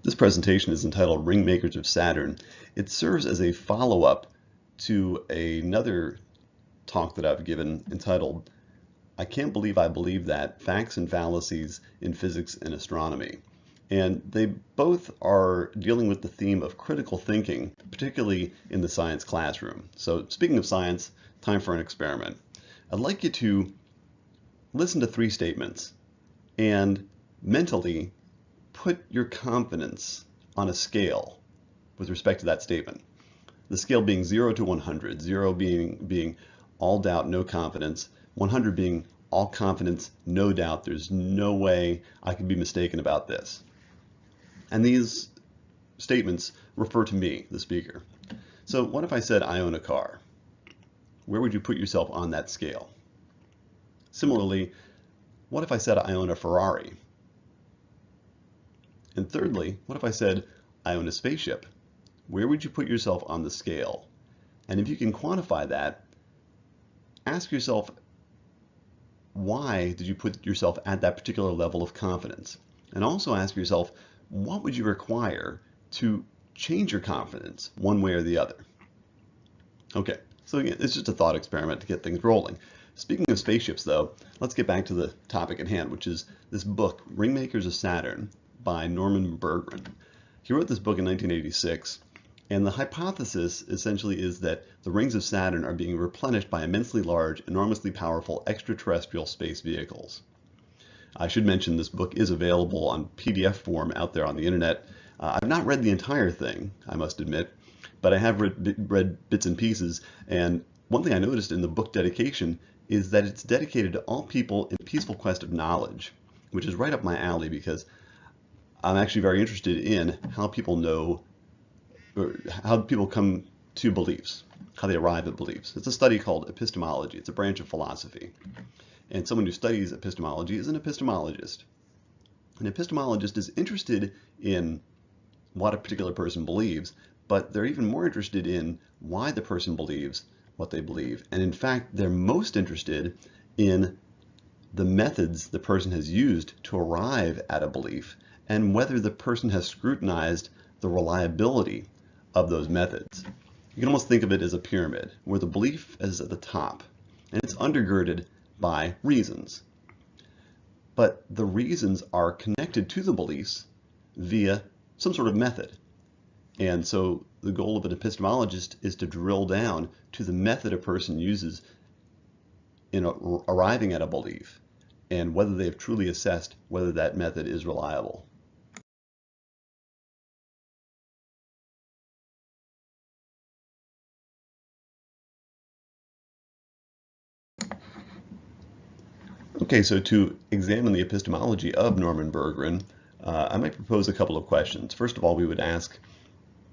This presentation is entitled Ringmakers of Saturn. It serves as a follow-up to another talk that I've given entitled I Can't Believe I Believe That, Facts and Fallacies in Physics and Astronomy. And they both are dealing with the theme of critical thinking, particularly in the science classroom. So speaking of science, time for an experiment. I'd like you to listen to 3 statements and mentally put your confidence on a scale with respect to that statement. The scale being 0 to 100, 0 being all doubt, no confidence, 100 being all confidence, no doubt, there's no way I could be mistaken about this. And these statements refer to me, the speaker. So what if I said I own a car? Where would you put yourself on that scale? Similarly, what if I said I own a Ferrari? And thirdly, what if I said I own a spaceship? Where would you put yourself on the scale? And if you can quantify that, ask yourself, why did you put yourself at that particular level of confidence? And also ask yourself, what would you require to change your confidence one way or the other? Okay, so again, it's just a thought experiment to get things rolling. Speaking of spaceships though, let's get back to the topic at hand, which is this book, Ringmakers of Saturn, by Norman Bergrun. He wrote this book in 1986, and the hypothesis essentially is that the rings of Saturn are being replenished by immensely large, enormously powerful extraterrestrial space vehicles. I should mention this book is available on PDF form out there on the internet. I've not read the entire thing, I must admit, but I have read bits and pieces, and one thing I noticed in the book dedication is that it's dedicated to all people in peaceful quest of knowledge, which is right up my alley because I'm actually very interested in how people know, or how people come to beliefs, how they arrive at beliefs. It's a study called Epistemology. It's a branch of philosophy. And someone who studies epistemology is an epistemologist. An epistemologist is interested in what a particular person believes, but they're even more interested in why the person believes what they believe. And in fact, they're most interested in the methods the person has used to arrive at a belief and whether the person has scrutinized the reliability of those methods. You can almost think of it as a pyramid, where the belief is at the top, and it's undergirded by reasons. But the reasons are connected to the beliefs via some sort of method. And so the goal of an epistemologist is to drill down to the method a person uses in arriving at a belief, and whether they have truly assessed whether that method is reliable. Okay, so to examine the epistemology of Norman Bergrun, I might propose a couple of questions. First of all, we would ask,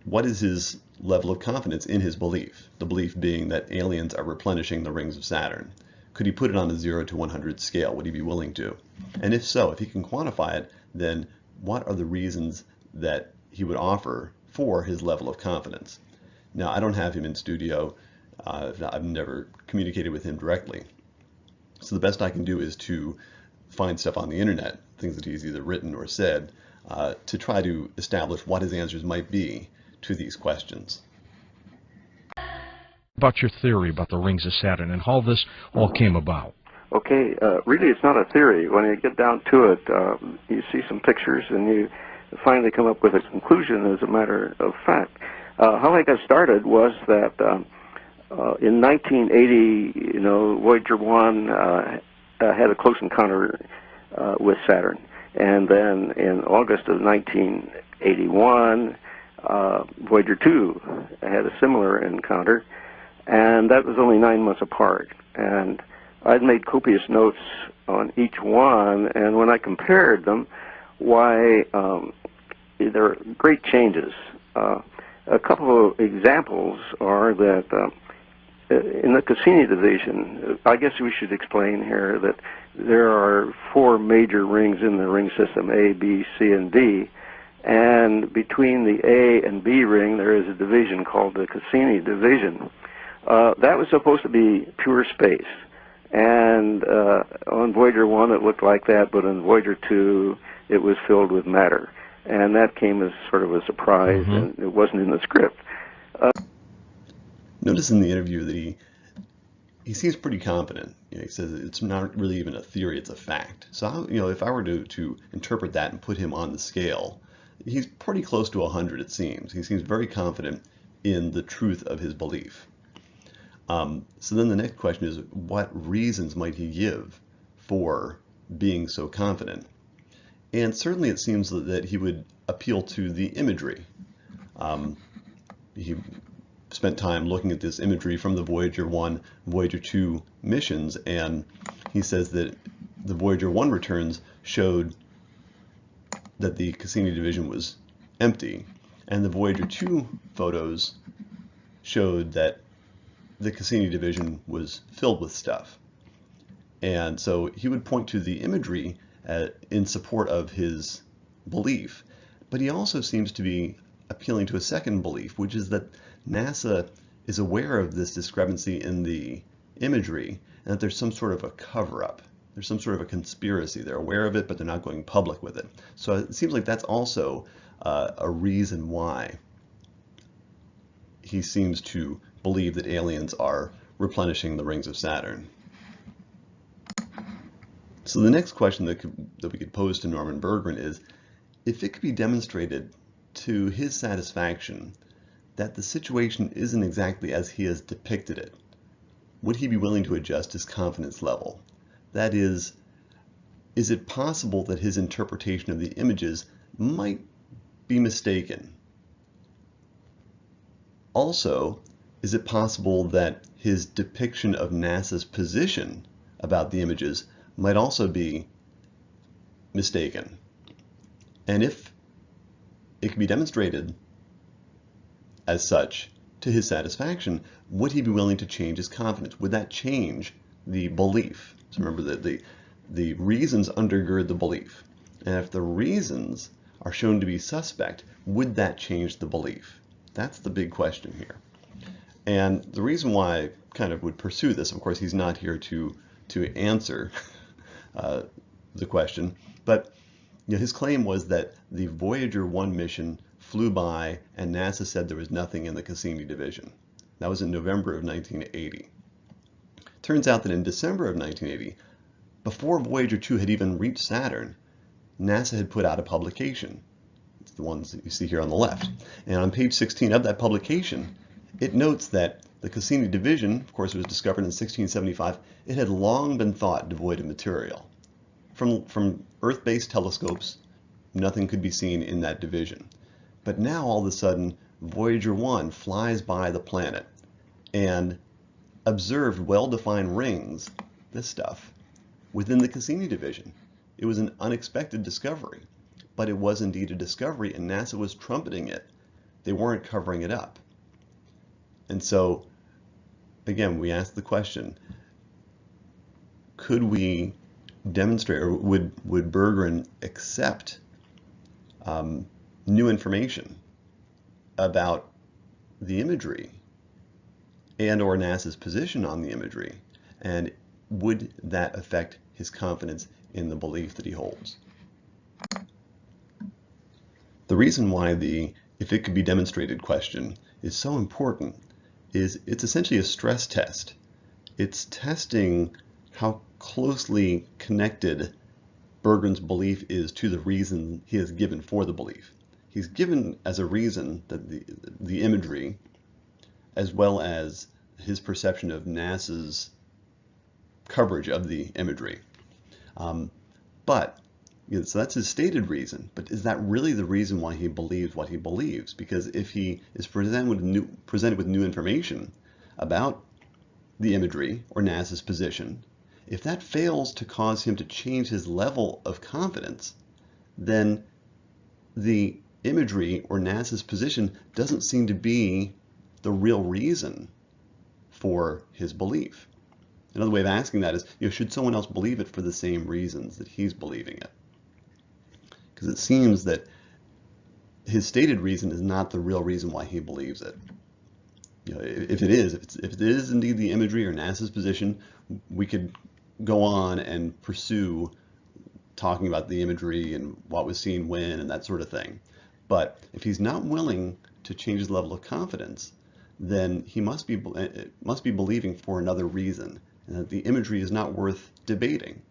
what is his level of confidence in his belief? The belief being that aliens are replenishing the rings of Saturn. Could he put it on a 0 to 100 scale? Would he be willing to? And if so, if he can quantify it, then what are the reasons that he would offer for his level of confidence? Now, I don't have him in studio. I've never communicated with him directly. So the best I can do is to find stuff on the internet, things that he's either written or said, to try to establish what his answers might be to these questions. About your theory about the rings of Saturn and how this all came about. Okay, really it's not a theory. When you get down to it, you see some pictures and you finally come up with a conclusion as a matter of fact. How I got started was that in 1980, Voyager 1 had a close encounter with Saturn. And then in August of 1981, Voyager 2 had a similar encounter. And that was only 9 months apart. And I'd made copious notes on each one. And when I compared them, why, there are great changes. A couple of examples are that in the Cassini division, I guess we should explain here that there are 4 major rings in the ring system, A, B, C, and D. And between the A and B ring, there is a division called the Cassini division. That was supposed to be pure space. And on Voyager 1, it looked like that, but on Voyager 2, it was filled with matter. and that came as sort of a surprise, and it wasn't in the script. Notice in the interview that he seems pretty confident. He says it's not really even a theory, it's a fact. So if I were to interpret that and put him on the scale, he's pretty close to 100, it seems. He seems very confident in the truth of his belief. So then the next question is, what reasons might he give for being so confident? And certainly it seems that he would appeal to the imagery. He spent time looking at this imagery from the Voyager 1, Voyager 2 missions, and he says that the Voyager 1 returns showed that the Cassini division was empty, and the Voyager 2 photos showed that the Cassini division was filled with stuff. And so he would point to the imagery in support of his belief, but he also seems to be appealing to a second belief, which is that NASA is aware of this discrepancy in the imagery and that there's some sort of a cover-up. There's some sort of a conspiracy. They're aware of it, but they're not going public with it. So it seems like that's also a reason why he seems to believe that aliens are replenishing the rings of Saturn. So the next question that we could pose to Norman Bergrun is, if it could be demonstrated to his satisfaction that the situation isn't exactly as he has depicted it, would he be willing to adjust his confidence level? That is it possible that his interpretation of the images might be mistaken? Also, is it possible that his depiction of NASA's position about the images might also be mistaken? And if it can be demonstrated as such to his satisfaction, would he be willing to change his confidence? Would that change the belief? So remember that the reasons undergird the belief. And if the reasons are shown to be suspect, would that change the belief? That's the big question here. And the reason why I kind of would pursue this, of course, he's not here to answer the question, but his claim was that the Voyager 1 mission flew by and NASA said there was nothing in the Cassini division. That was in November of 1980. Turns out that in December of 1980, before Voyager 2 had even reached Saturn, NASA had put out a publication. It's the ones that you see here on the left. And on page 16 of that publication, it notes that the Cassini division, of course, was discovered in 1675. It had long been thought devoid of material. From Earth-based telescopes, nothing could be seen in that division. But now, all of a sudden, Voyager 1 flies by the planet and observed well-defined rings, this stuff, within the Cassini division. It was an unexpected discovery, but it was indeed a discovery, and NASA was trumpeting it. They weren't covering it up. And so, again, we asked the question, could we demonstrate, or would Berggren accept new information about the imagery and or NASA's position on the imagery, and would that affect his confidence in the belief that he holds? The reason why the if it could be demonstrated question is so important is it's essentially a stress test. It's testing how closely connected Berggren's belief is to the reason he has given for the belief. He's given as a reason that the imagery, as well as his perception of NASA's coverage of the imagery. So that's his stated reason, but is that really the reason why he believes what he believes? Because if he is presented with new information about the imagery or NASA's position, if that fails to cause him to change his level of confidence, then the imagery or NASA's position doesn't seem to be the real reason for his belief. Another way of asking that is, should someone else believe it for the same reasons that he's believing it? Because it seems that his stated reason is not the real reason why he believes it. If it is indeed the imagery or NASA's position, we could go on and pursue talking about the imagery and what was seen when and that sort of thing. But if he's not willing to change his level of confidence, then he must be believing for another reason, and that the imagery is not worth debating.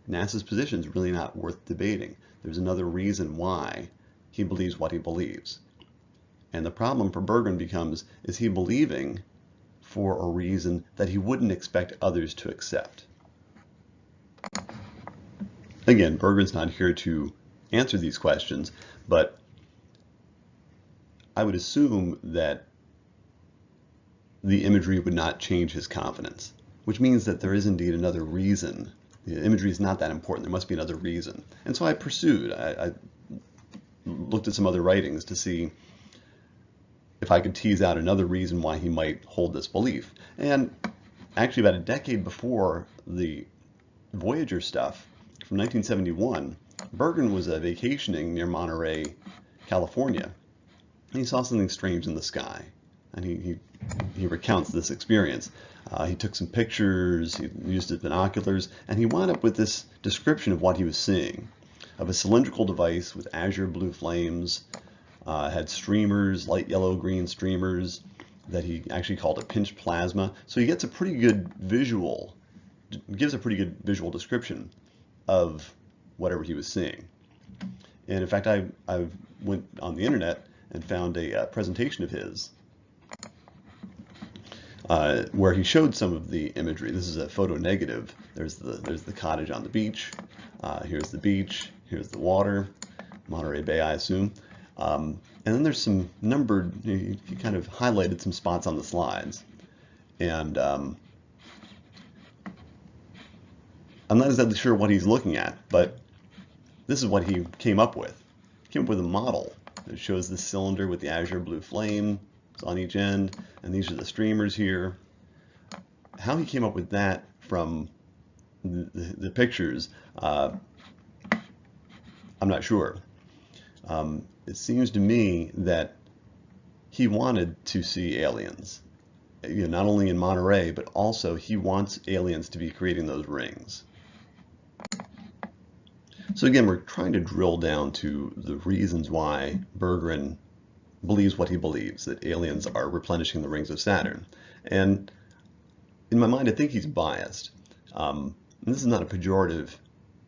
NASA's position is really not worth debating. There's another reason why he believes what he believes. And the problem for Berggren becomes, is he believing for a reason that he wouldn't expect others to accept? Again, Berggren's not here to answer these questions, but I would assume that the imagery would not change his confidence, which means that there is indeed another reason. The imagery is not that important. There must be another reason. And so I pursued. I looked at some other writings to see if I could tease out another reason why he might hold this belief. And actually about a decade before the Voyager stuff, from 1971, Berggren was vacationing near Monterey, California, and he saw something strange in the sky. And he recounts this experience. He took some pictures, he used his binoculars, and he wound up with this description of what he was seeing, of a cylindrical device with azure blue flames, had streamers, light yellow green streamers that he actually called a pinched plasma. So he gets a pretty good visual, gives a pretty good visual description of whatever he was seeing. And in fact, I went on the internet and found a presentation of his where he showed some of the imagery. This is a photo negative. There's the cottage on the beach. Here's the beach. Here's the water. Monterey Bay, I assume. And then there's some numbered, he kind of highlighted some spots on the slides. And I'm not exactly sure what he's looking at, but this is what he came up with. He came up with a model that shows this cylinder with the azure blue flame on each end, and these are the streamers here. How he came up with that from the pictures, I'm not sure. It seems to me that he wanted to see aliens, not only in Monterey, but also he wants aliens to be creating those rings. So again, we're trying to drill down to the reasons why Berggren believes what he believes, that aliens are replenishing the rings of Saturn. And in my mind, I think he's biased. And this is not a pejorative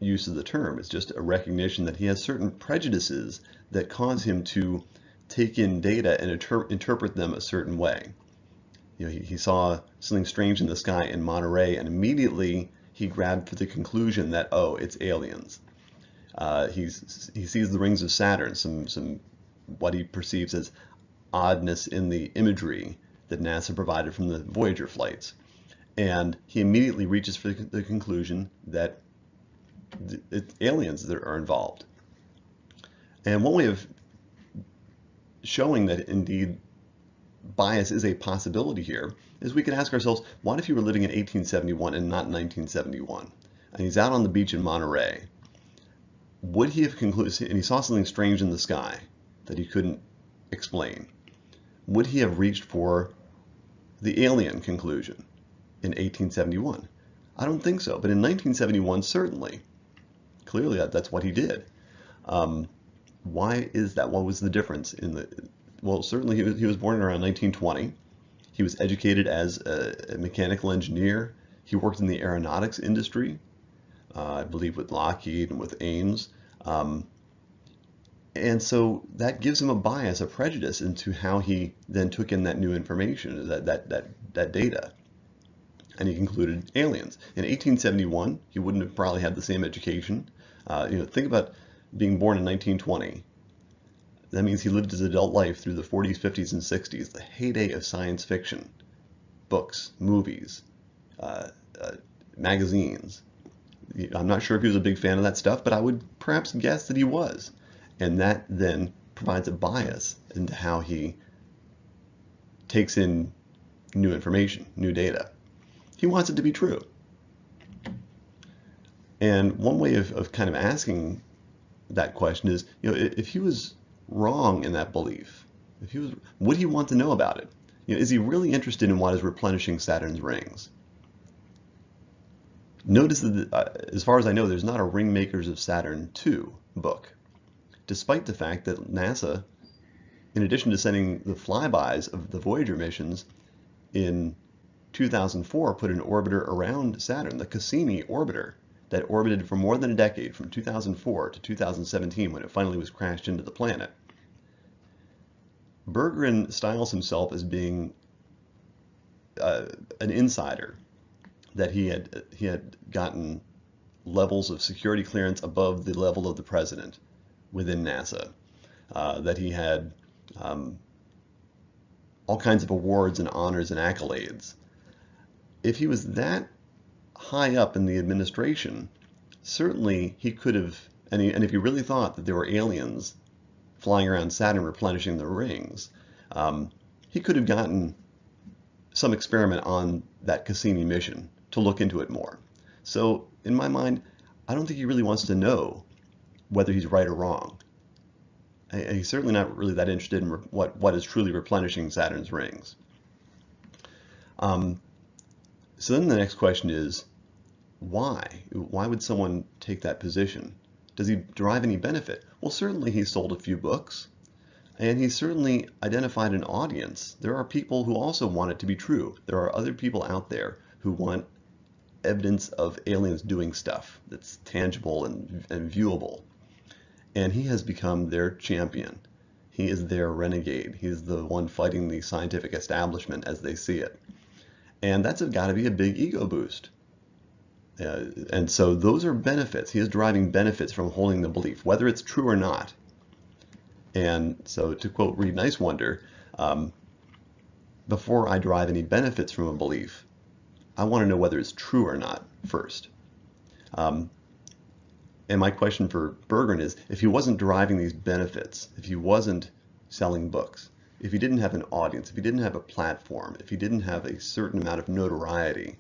use of the term. It's just a recognition that he has certain prejudices that cause him to take in data and interpret them a certain way. He saw something strange in the sky in Monterey, and immediately he grabbed for the conclusion that, oh, it's aliens. He sees the rings of Saturn, some what he perceives as oddness in the imagery that NASA provided from the Voyager flights. And he immediately reaches for the conclusion that it's aliens that are involved. And one way of showing that indeed bias is a possibility here is we can ask ourselves, what if you were living in 1871 and not 1971? And he's out on the beach in Monterey. Would he have concluded, and he saw something strange in the sky that he couldn't explain, would he have reached for the alien conclusion in 1871? I don't think so, but in 1971, certainly. Clearly, that's what he did. Why is that? What was the difference in the? Well, certainly he was born around 1920. He was educated as a mechanical engineer. He worked in the aeronautics industry, I believe with Lockheed and with Ames. And so that gives him a bias, a prejudice into how he then took in that new information, that data. And he concluded aliens. In 1871, he wouldn't have probably had the same education. Think about being born in 1920. That means he lived his adult life through the 40s, 50s, and 60s, the heyday of science fiction, books, movies, magazines. I'm not sure if he was a big fan of that stuff, but I would perhaps guess that he was. And that then provides a bias into how he takes in new information, new data. He wants it to be true. And one way of kind of asking that question is, if he was wrong in that belief, would he want to know about it? Is he really interested in what is replenishing Saturn's rings? Notice that, as far as I know, there's not a Ringmakers of Saturn 2 book, despite the fact that NASA, in addition to sending the flybys of the Voyager missions in 2004, put an orbiter around Saturn, the Cassini orbiter, that orbited for more than a decade, from 2004 to 2017, when it finally was crashed into the planet. Berggren styles himself as being an insider, that he had gotten levels of security clearance above the level of the president within NASA, that he had all kinds of awards and honors and accolades. If he was that high up in the administration, certainly he could have, and if he really thought that there were aliens flying around Saturn replenishing the rings, he could have gotten some experiment on that Cassini mission to look into it more. So in my mind, I don't think he really wants to know whether he's right or wrong. And he's certainly not really that interested in what is truly replenishing Saturn's rings. So then the next question is, why? Why would someone take that position? Does he derive any benefit? Well, certainly he sold a few books, and he certainly identified an audience. There are people who also want it to be true. There are other people out there who want evidence of aliens doing stuff that's tangible and viewable. And he has become their champion. He is their renegade. He's the one fighting the scientific establishment as they see it. And that's got to be a big ego boost. And so those are benefits. He is deriving benefits from holding the belief, whether it's true or not. And so, to quote Reed Nicewonder, before I derive any benefits from a belief, I want to know whether it's true or not first. And my question for Berggren is, if he wasn't deriving these benefits, if he wasn't selling books, if he didn't have an audience, if he didn't have a platform, if he didn't have a certain amount of notoriety,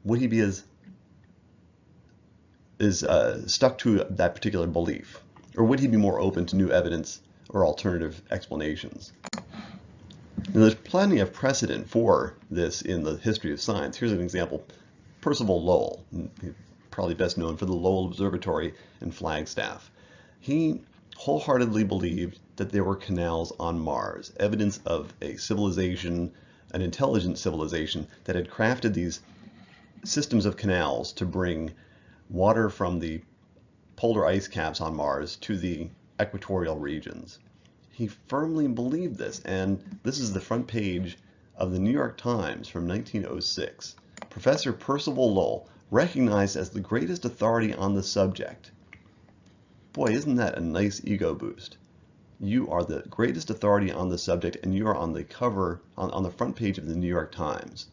would he be as stuck to that particular belief? Or would he be more open to new evidence or alternative explanations? Now, there's plenty of precedent for this in the history of science. Here's an example. Percival Lowell, probably best known for the Lowell Observatory in Flagstaff. He wholeheartedly believed that there were canals on Mars, evidence of a civilization, an intelligent civilization that had crafted these systems of canals to bring water from the polar ice caps on Mars to the equatorial regions. He firmly believed this, and this is the front page of the New York Times from 1906. Professor Percival Lowell, recognized as the greatest authority on the subject. Boy, isn't that a nice ego boost? You are the greatest authority on the subject, and you are on the cover, on the front page of the New York Times.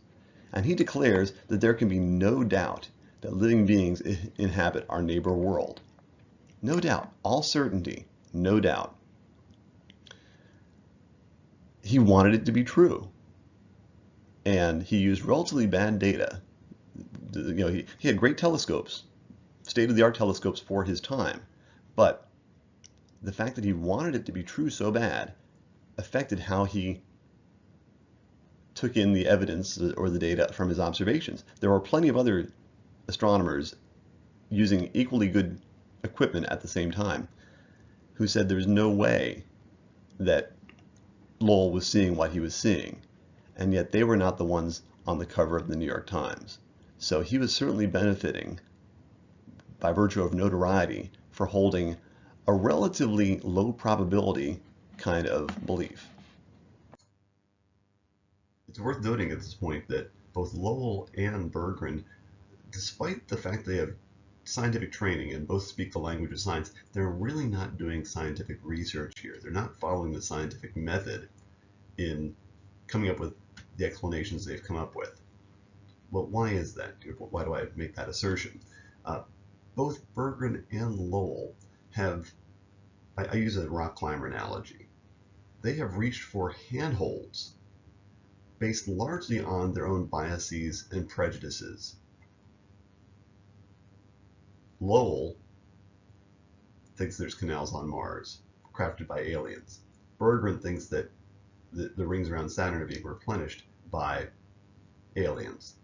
And he declares that there can be no doubt that living beings inhabit our neighbor world. No doubt, all certainty, no doubt. He wanted it to be true. And he used relatively bad data. You know, he had great telescopes, state-of-the-art telescopes for his time. But the fact that he wanted it to be true so bad affected how he took in the evidence or the data from his observations. There were plenty of other astronomers using equally good equipment at the same time who said there's no way that Lowell was seeing what he was seeing, and yet they were not the ones on the cover of the New York Times. So he was certainly benefiting by virtue of notoriety for holding a relatively low probability kind of belief. It's worth noting at this point that both Lowell and Berggren, despite the fact they have scientific training and both speak the language of science, they're really not doing scientific research here. They're not following the scientific method in coming up with the explanations they've come up with. Well, why is that? Why do I make that assertion? Both Berggren and Lowell have, I use a rock climber analogy, they have reached for handholds based largely on their own biases and prejudices. Lowell thinks there's canals on Mars, crafted by aliens. Berggren thinks that the rings around Saturn are being replenished by aliens.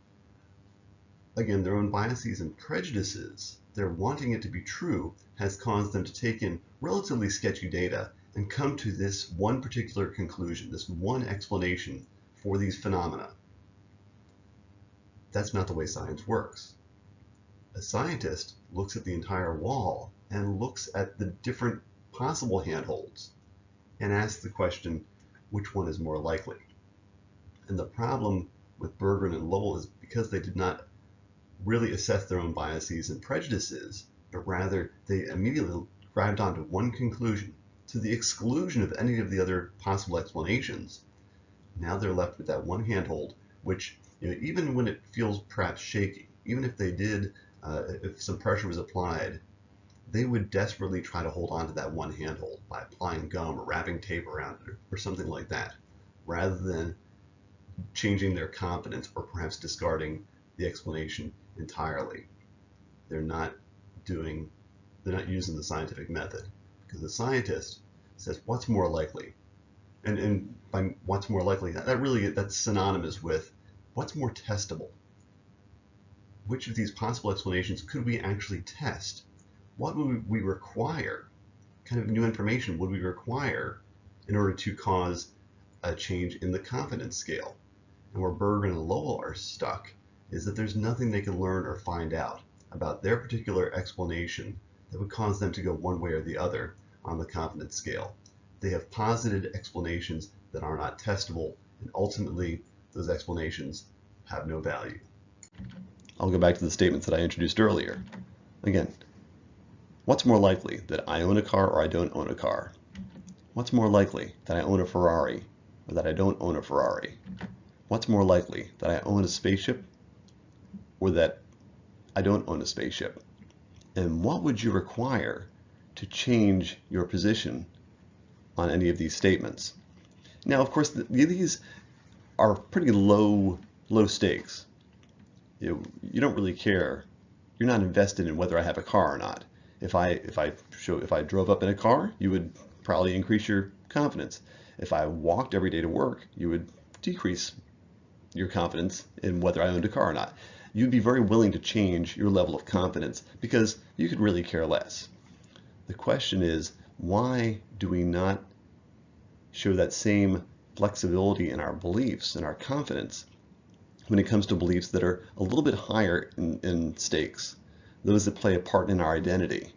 again, their own biases and prejudices, their wanting it to be true, has caused them to take in relatively sketchy data and come to this one particular conclusion, this one explanation for these phenomena. That's not the way science works. A scientist looks at the entire wall and looks at the different possible handholds and asks the question, which one is more likely? And the problem with Berggren and Lowell is because they did not really assess their own biases and prejudices, but rather they immediately grabbed onto one conclusion to the exclusion of any of the other possible explanations. Now they're left with that one handhold, which, even when it feels perhaps shaky, even if they did, if some pressure was applied, they would desperately try to hold on to that one handhold by applying gum or wrapping tape around it or something like that, rather than changing their confidence or perhaps discarding the explanation entirely. They're not using the scientific method, because the scientist says what's more likely, and by what's more likely, that's synonymous with what's more testable. Which of these possible explanations could we actually test? What would we require? What kind of new information would we require in order to cause a change in the confidence scale? And where Berggren and Lowell are stuck is that there's nothing they can learn or find out about their particular explanation that would cause them to go one way or the other on the confidence scale. They have posited explanations that are not testable, and ultimately those explanations have no value. I'll go back to the statements that I introduced earlier. Again, what's more likely, that I own a car or I don't own a car? What's more likely, that I own a Ferrari or that I don't own a Ferrari? What's more likely, that I own a spaceship or that I don't own a spaceship? And what would you require to change your position on any of these statements? Now, of course, these are pretty low stakes. You don't really care. You're not invested in whether I have a car or not. If I drove up in a car, you would probably increase your confidence. If I walked every day to work, you would decrease your confidence in whether I owned a car or not. You'd be very willing to change your level of confidence because you could really care less. The question is, why do we not show that same flexibility in our beliefs and our confidence when it comes to beliefs that are a little bit higher in stakes, those that play a part in our identity,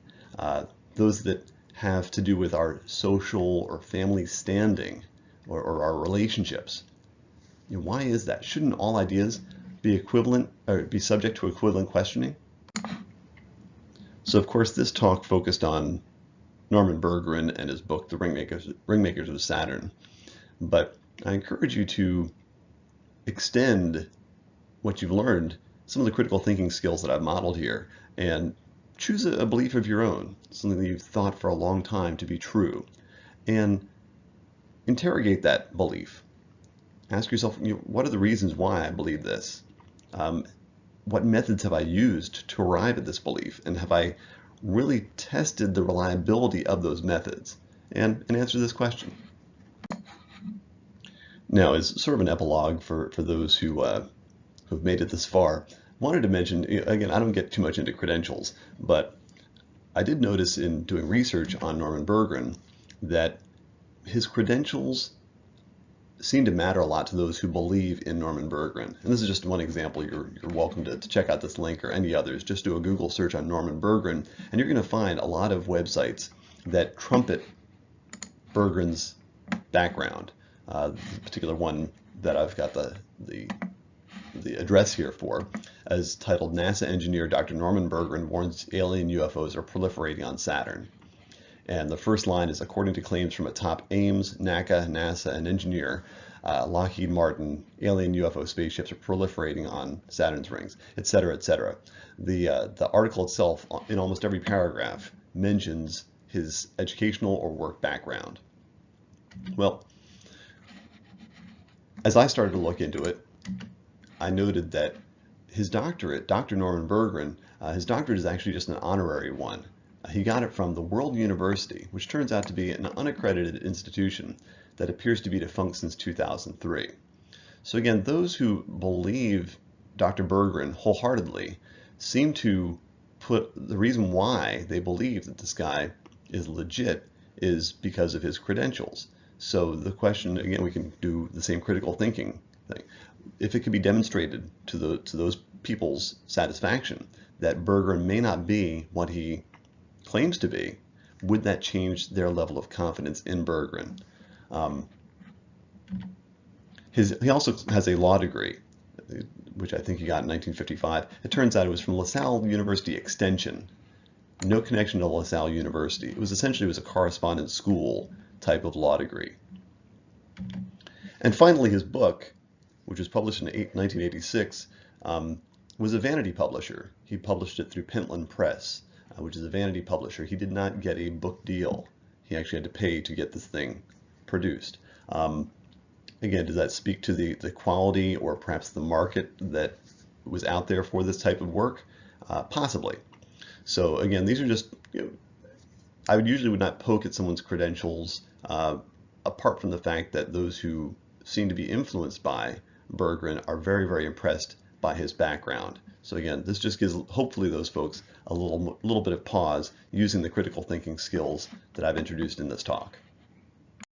those that have to do with our social or family standing or our relationships? Why is that? Shouldn't all ideas be equivalent or be subject to equivalent questioning? So of course this talk focused on Norman Bergrun and his book, The Ringmakers of Saturn. But I encourage you to extend what you've learned, some of the critical thinking skills that I've modeled here, and choose a belief of your own, something that you've thought for a long time to be true, and interrogate that belief. Ask yourself, what are the reasons why I believe this? What methods have I used to arrive at this belief? And have I really tested the reliability of those methods? And answer this question. Now, as sort of an epilogue for those who've made it this far, I wanted to mention, again, I don't get too much into credentials, but I did notice in doing research on Norman Bergrun that his credentials seem to matter a lot to those who believe in Norman Bergrun. And this is just one example. You're welcome to check out this link or any others. Just do a Google search on Norman Bergrun, and you're going to find a lot of websites that trumpet Bergrun's background. The particular one that I've got the address here for is titled NASA Engineer Dr. Norman Bergrun Warns Alien UFOs Are Proliferating on Saturn. And the first line is, according to claims from a top Ames, NACA, NASA, and engineer, Lockheed Martin, alien UFO spaceships are proliferating on Saturn's rings, etc., etc. The article itself, in almost every paragraph, mentions his educational or work background. Well, as I started to look into it, I noted that his doctorate, Dr. Norman Bergrun, his doctorate is actually just an honorary one. He got it from the World University, which turns out to be an unaccredited institution that appears to be defunct since 2003. So again, those who believe Dr. Berggren wholeheartedly seem to put the reason why they believe that this guy is legit is because of his credentials. So the question, again, we can do the same critical thinking thing. If it could be demonstrated to those people's satisfaction that Berggren may not be what he claims to be, would that change their level of confidence in Berggren? He also has a law degree, which I think he got in 1955. It turns out it was from LaSalle University Extension. No connection to LaSalle University. It was essentially a correspondence school type of law degree. And finally, his book, which was published in 1986, was a vanity publisher. He published it through Pentland Press, which is a vanity publisher. He did not get a book deal. He actually had to pay to get this thing produced. Again, does that speak to the quality or perhaps the market that was out there for this type of work? Possibly. So again, these are just, I would not poke at someone's credentials apart from the fact that those who seem to be influenced by Berggren are very, very impressed by his background. So again, this just gives hopefully those folks a little bit of pause using the critical thinking skills that I've introduced in this talk.